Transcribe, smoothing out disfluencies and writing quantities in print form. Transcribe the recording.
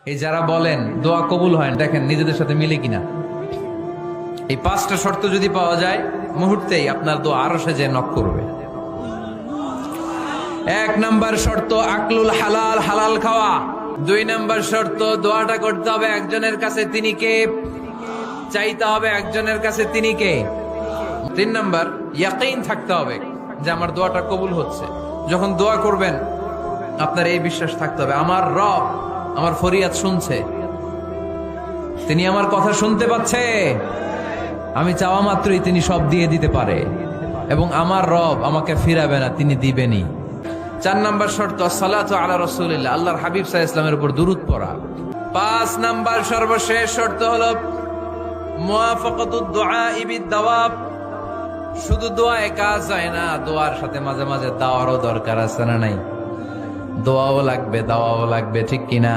এই যারা বলেন দোয়া কবুল হয় না, দেখেন নিজেদের সাথে মিলে কিনা। এই 5টা শর্ত যদি পাওয়া যায়, মুহূর্তেই আপনার দোয়া আরশে যে নক করবে। 1 নাম্বার শর্ত আকলুল হালাল, হালাল খাওয়া। 2 নাম্বার শর্ত দোয়াটা করতে হবে একজনের কাছে, তিনি কে? চাইতে হবে একজনের কাছে, তিনি কে? 3 নাম্বার ইয়াকিন থাকতে হবে যে আমার দোয়াটা কবুল হচ্ছে। যখন দোয়া করবেন আপনার এই বিশ্বাস থাকতে হবে, আমার রব আমার ফরিয়াদ শুনছে, তিনি আমার কথা শুনতে পাচ্ছে, আমি চাওয়া মাত্রই তিনি সব দিয়ে দিতে পারে, এবং আমার রব আমাকে ফিরাবে না, তিনি দিবেনই। 4 নাম্বার শর্ত সালাতু আলা রাসূলিল্লাহ, আল্লাহর হাবিব সাল্লাল্লাহু আলাইহি ওয়াসাল্লামের উপর দুরূদ পড়া। 5 নাম্বার সর্বশেষ শর্ত হলো মুওয়াফাকাতুদ দুআ বিদ-দাওয়াব। শুধু দোয়ায় কাজ হয় না, দোয়ার সাথে মাঝে মাঝে দাওয়ারও দরকার আছে না নাই? দোয়াও লাগবে, দাওয়াও লাগবে, ঠিক কিনা?